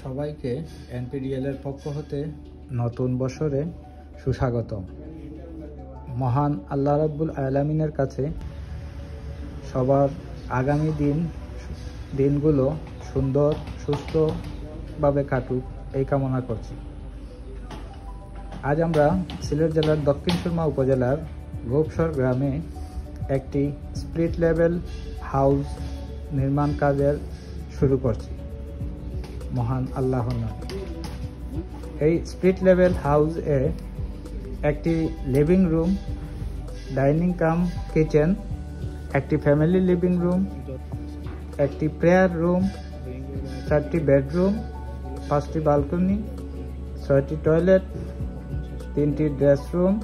সবাইকে এনপিডিএল এর পক্ষ হতে নতুন বছরে সুস্বাগতম। মহান আল্লাহ রাব্বুল আলামিনের কাছে সবার আগামী দিনগুলো সুন্দর সুস্থভাবে কাটুক এই কামনা করছি। আজ আমরা সিলেট জেলার দক্ষিণ সুরমা উপজেলার গোপসর গ্রামে একটি স্প্লিট লেভেল হাউস নির্মাণ কাজের শুরু করছি মহান আল্লাহর নামে। এই স্প্লিট লেভেল হাউসে একটি লিভিং রুম, ডাইনিং কাম কিচেন, একটি ফ্যামিলি লিভিং রুম, একটি প্রেয়ার রুম, 4টি বেডরুম, 5টি বালকনি, 6টি টয়লেট, 3টি ড্রেস রুম,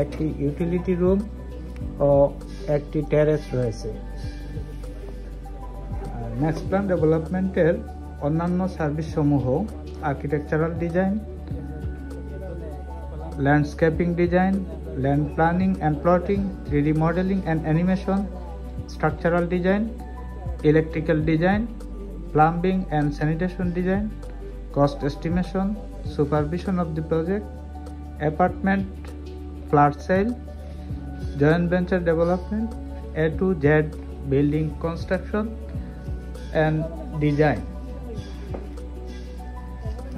একটি ইউটিলিটি রুম ও একটি টেরেস রয়েছে। নেক্সট প্ল্যান ডেভেলপমেন্টের অন্যান্য সার্ভিস সমূহ architectural design, landscaping design, land planning and plotting, 3D modelling and animation, structural design, electrical design, plumbing and sanitation design, cost estimation, supervision of the project, apartment, flat sale, joint venture development, A to Z building construction and design.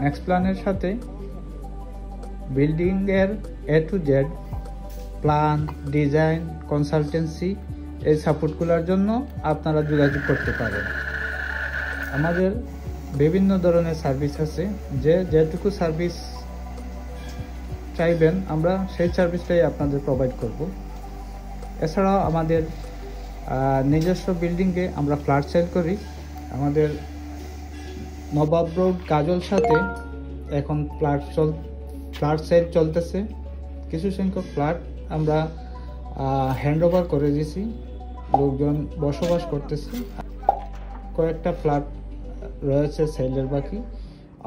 Next প্ল্যানের সাথে building এর A to Z plan, design, consultancy এই সাপোর্টগুলোর জন্য আপনারা যোগাযোগ করতে পারেন। আমাদের বিভিন্ন ধরনের সার্ভিস আছে, যেটুকু সার্ভিস চাইবেন আমরা সেই সার্ভিসটাই আপনাদের প্রোভাইড করব। এছাড়াও আমাদের নিজস্ব বিল্ডিংয়ে আমরা ফ্ল্যাট সেল করি। আমাদের নবাব রোড কাজল সাথে এখন ফ্ল্যাট সেল চলতেছে। কিছু সংখ্যক ফ্ল্যাট আমরা হ্যান্ড ওভার করে দিয়েছি, লোকজন বসবাস করতেছে। কয়েকটা ফ্ল্যাট রয়েছে সেলের বাকি।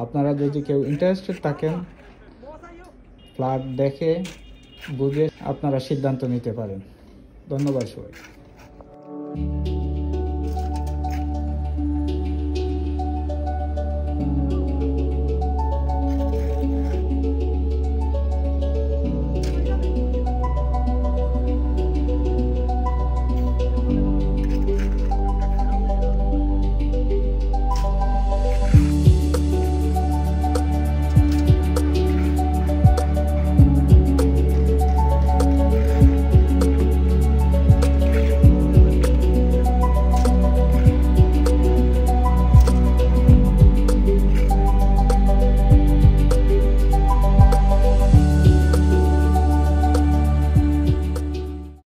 আপনারা যদি কেউ ইন্টারেস্টেড থাকেন, ফ্ল্যাট দেখে বুঝে আপনারা সিদ্ধান্ত নিতে পারেন। ধন্যবাদ সবাই।